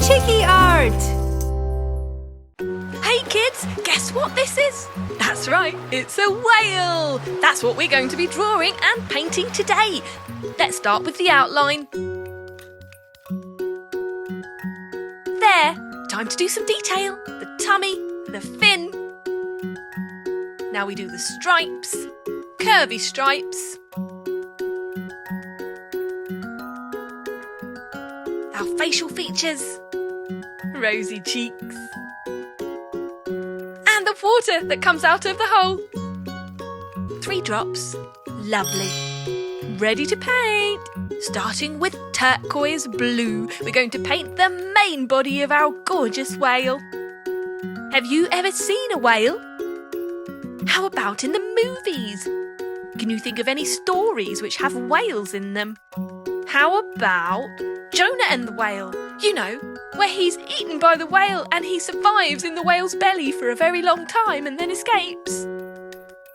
Chiki Art! Hey kids, guess what this is? That's right, it's a whale! That's what we're going to be drawing and painting today. Let's start with the outline. There, time to do some detail. The tummy, the fin. Now we do the stripes, curvy stripes. Our facial features, rosy cheeks. And the water that comes out of the hole. 3 drops, lovely. Ready to paint. Starting with turquoise blue, we're going to paint the main body of our gorgeous whale. Have you ever seen a whale? How about in the movies? Can you think of any stories which have whales in them? How about Jonah and the whale? You know, where he's eaten by the whale and he survives in the whale's belly for a very long time and then escapes.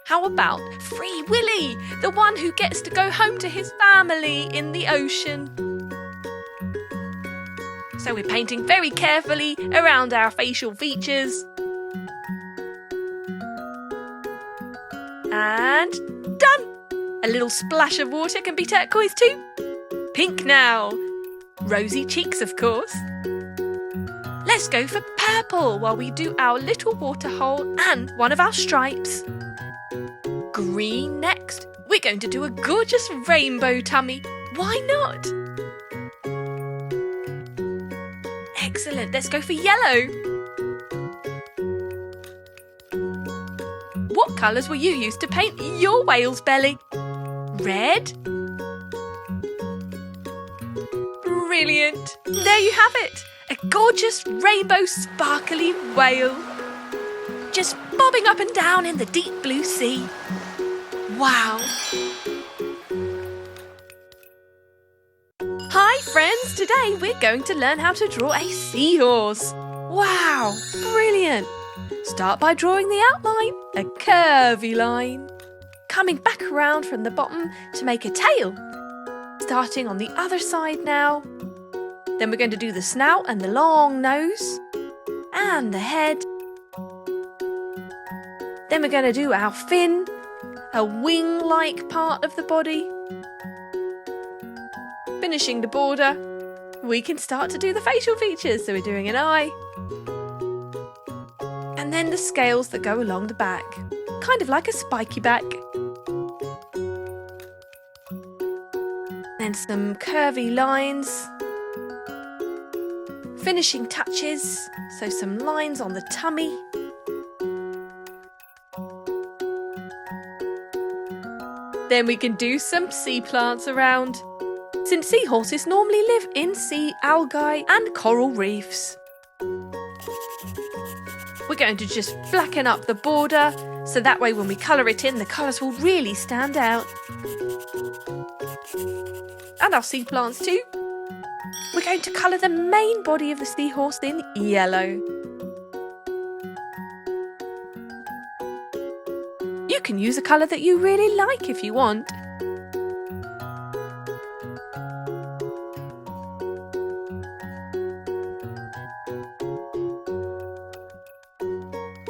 How about Free Willy, the one who gets to go home to his family in the ocean? So we're painting very carefully around our facial features. And done! A little splash of water can be turquoise too. Pink now. Rosy cheeks, of course. Let's go for purple while we do our little water hole and one of our stripes. Green next. We're going to do a gorgeous rainbow tummy. Why not? Excellent. Let's go for yellow. What colours will you use to paint your whale's belly? Red? Brilliant. There you have it. A gorgeous rainbow sparkly whale. Just bobbing up and down in the deep blue sea. Wow. Hi friends, today we're going to learn how to draw a seahorse. Wow, brilliant. Start by drawing the outline, a curvy line. Coming back around from the bottom to make a tail. Starting on the other side now. Then we're going to do the snout and the long nose. And the head. Then we're going to do our fin, a wing-like part of the body. Finishing the border, we can start to do the facial features. So we're doing an eye. And then the scales that go along the back, kind of like a spiky back. Then some curvy lines. Finishing touches, so some lines on the tummy. Then we can do some sea plants around, since seahorses normally live in sea algae and coral reefs. We're going to just blacken up the border, so that way when we colour it in, the colours will really stand out. And our sea plants too. We're going to colour the main body of the seahorse in yellow. You can use a colour that you really like if you want.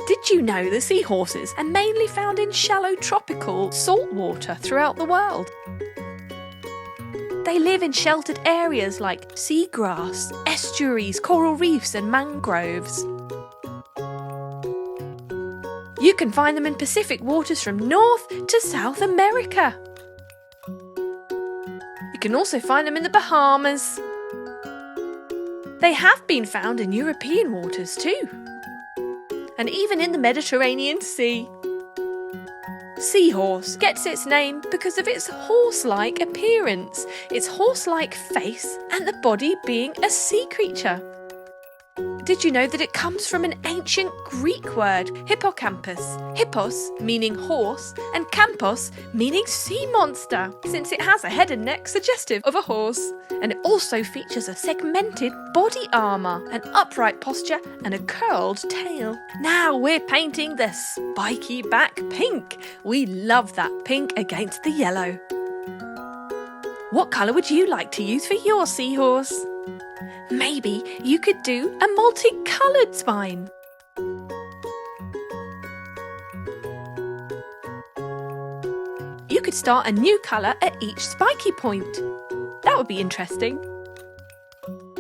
Did you know that seahorses are mainly found in shallow tropical salt water throughout the world? They live in sheltered areas like seagrass, estuaries, coral reefs and mangroves. You can find them in Pacific waters from North to South America. You can also find them in the Bahamas. They have been found in European waters too, and even in the Mediterranean Sea. Seahorse gets its name because of its horse-like appearance, its horse-like face and the body being a sea creature. Did you know that it comes from an ancient Greek word, hippocampus? Hippos meaning horse and campos meaning sea monster, since it has a head and neck suggestive of a horse. And it also features a segmented body armour, an upright posture and a curled tail. Now we're painting the spiky back pink. We love that pink against the yellow. What colour would you like to use for your seahorse? Maybe you could do a multicoloured spine. You could start a new colour at each spiky point. That would be interesting.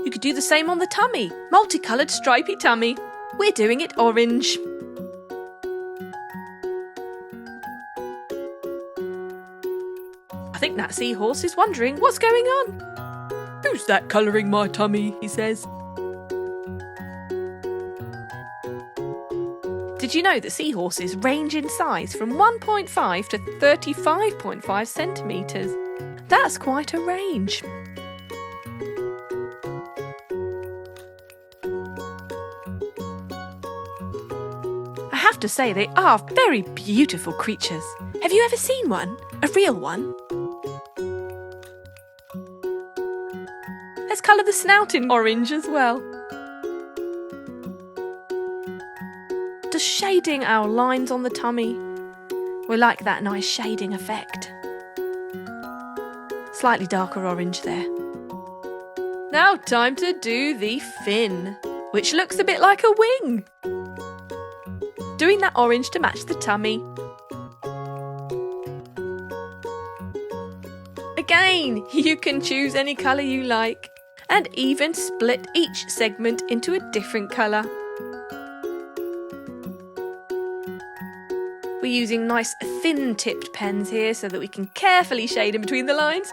You could do the same on the tummy. Multicoloured stripy tummy. We're doing it orange. I think that seahorse is wondering what's going on. Who's that colouring my tummy? He says. Did you know that seahorses range in size from 1.5 to 35.5 centimetres? That's quite a range. I have to say they are very beautiful creatures. Have you ever seen one? A real one? Let's colour the snout in orange as well. Just shading our lines on the tummy. We like that nice shading effect. Slightly darker orange there. Now time to do the fin, which looks a bit like a wing. Doing that orange to match the tummy. Again, you can choose any colour you like and even split each segment into a different colour. We're using nice thin-tipped pens here so that we can carefully shade in between the lines.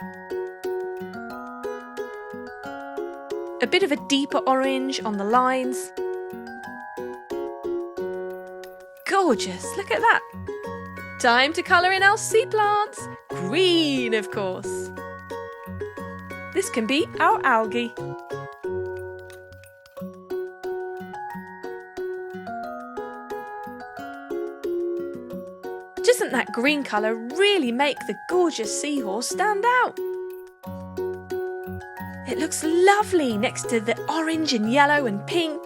A bit of a deeper orange on the lines. Gorgeous, look at that. Time to colour in our sea plants. Green, of course. This can be our algae. Doesn't that green colour really make the gorgeous seahorse stand out? It looks lovely next to the orange and yellow and pink.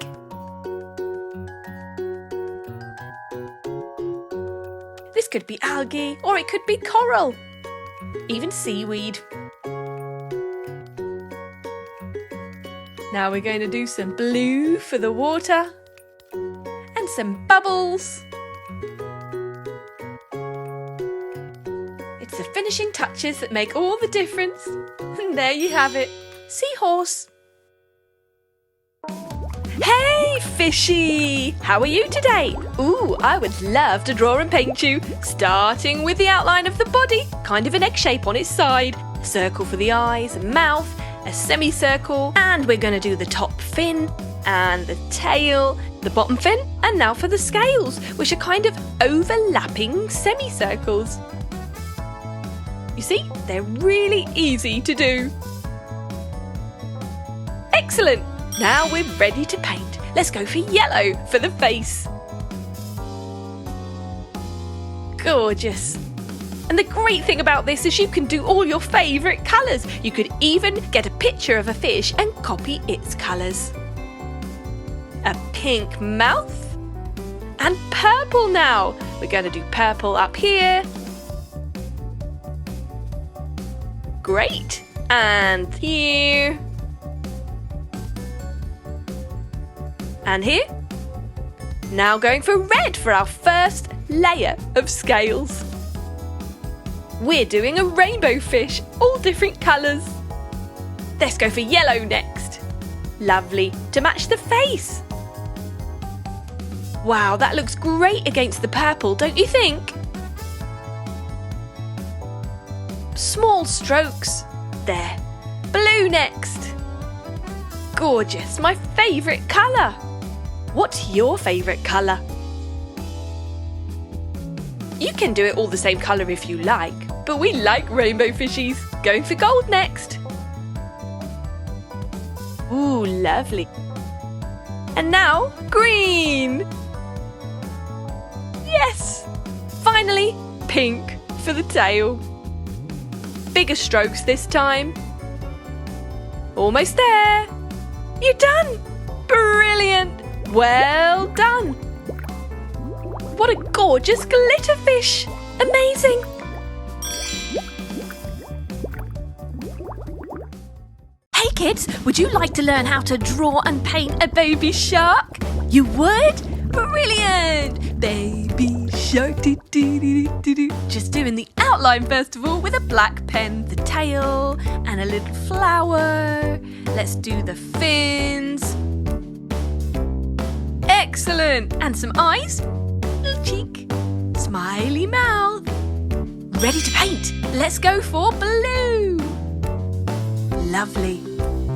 This could be algae or it could be coral, even seaweed. Now we're going to do some blue for the water and some bubbles. It's the finishing touches that make all the difference. And there you have it, seahorse. Hey, fishy! How are you today? Ooh, I would love to draw and paint you, starting with the outline of the body, kind of an egg shape on its side, a circle for the eyes and mouth, a semicircle, and we're going to do the top fin and the tail, the bottom fin, and now for the scales, which are kind of overlapping semicircles. You see, they're really easy to do. Excellent! Now we're ready to paint. Let's go for yellow for the face. Gorgeous. And the great thing about this is you can do all your favourite colours. You could even get a picture of a fish and copy its colours. A pink mouth. And purple now. We're going to do purple up here. Great. And here. And here. Now going for red for our first layer of scales. We're doing a rainbow fish, all different colours. Let's go for yellow next. Lovely, to match the face. Wow, that looks great against the purple, don't you think? Small strokes. There. Blue next. Gorgeous, my favourite colour. What's your favourite colour? You can do it all the same colour if you like, but we like rainbow fishies. Going for gold next. Ooh, lovely. And now, green. Yes! Finally, pink for the tail. Bigger strokes this time. Almost there. You're done! Brilliant! Well done! What a gorgeous glitter fish! Amazing! kids, would you like to learn how to draw and paint a baby shark? You would? Brilliant! Baby shark, do, do, do, do, do. Just doing the outline first of all with a black pen, the tail and a little flower. Let's do the fins. Excellent! And some eyes, little cheek, smiley mouth. Ready to paint. Let's go for blue. Lovely.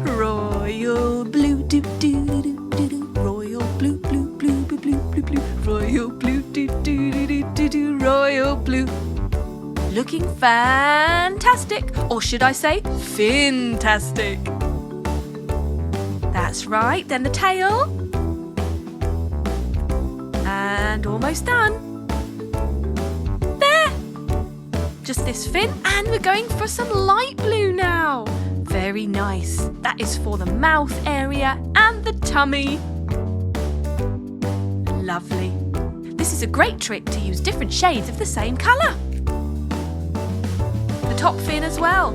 Royal blue, do, do, do, do, do. Royal blue, blue, blue, blue, blue, blue, blue. Royal blue, do, do, do, do, do, do. Royal blue. Looking fantastic, or should I say, fantastic. That's right. Then the tail. And almost done. There. Just this fin, and we're going for some light blue now. Very nice. That is for the mouth area and the tummy. Lovely. This is a great trick to use different shades of the same colour. The top fin as well.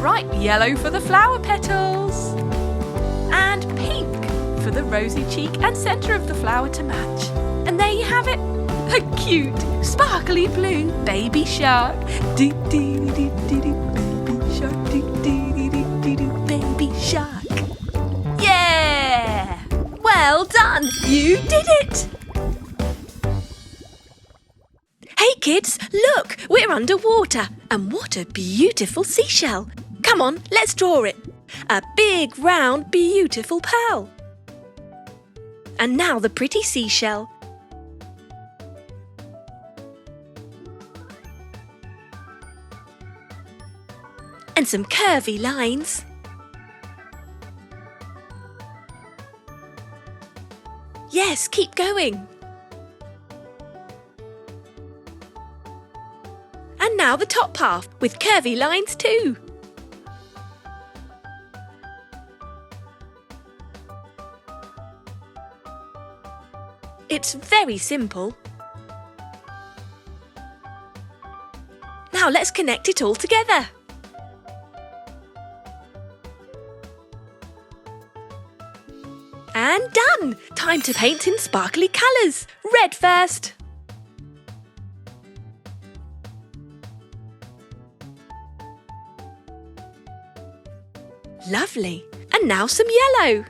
Right, yellow for the flower petals. And pink for the rosy cheek and centre of the flower to match. And there you have it. A cute, sparkly blue baby shark. Do, do, do, do, do. Baby shark. Do, do, do, do, do. Baby shark. Yeah! Well done! You did it! Hey kids, look! We're underwater. And what a beautiful seashell. Come on, let's draw it. A big, round, beautiful pearl. And now the pretty seashell. And some curvy lines. Yes, keep going. And now the top half with curvy lines too. It's very simple. Now let's connect it all together. And done! Time to paint in sparkly colours. Red first. Lovely. And now some yellow.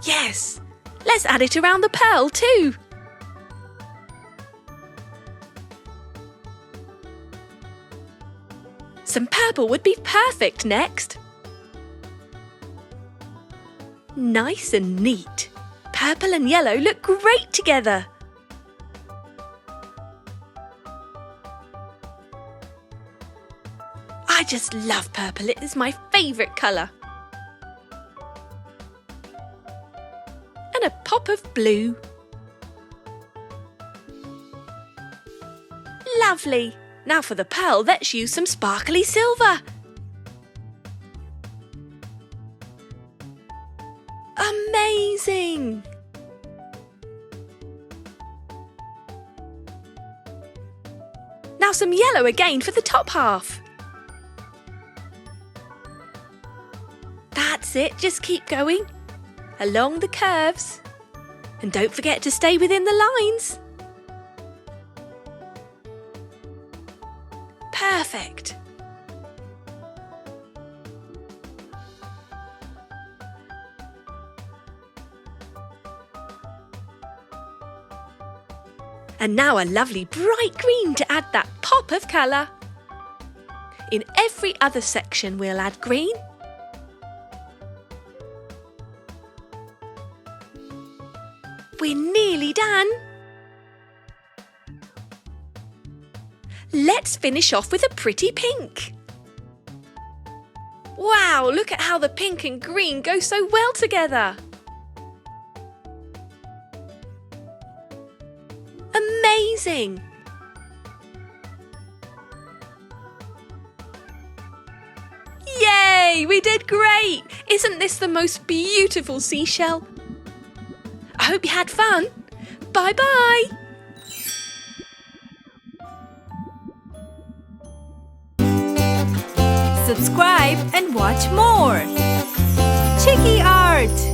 Yes. Let's add it around the pearl too. Some purple would be perfect next. Nice and neat. Purple and yellow look great together. I just love purple. It is my favourite colour. And a pop of blue. Lovely. Now for the pearl, let's use some sparkly silver. Amazing! Now some yellow again for the top half. That's it, just keep going. Along the curves. And don't forget to stay within the lines. Perfect. And now a lovely bright green to add that pop of colour. In every other section we'll add green. We're nearly done. Let's finish off with a pretty pink. Wow, look at how the pink and green go so well together. Amazing! Yay! We did great! Isn't this the most beautiful seashell? I hope you had fun. Bye-bye. Subscribe and watch more. Chiki Art!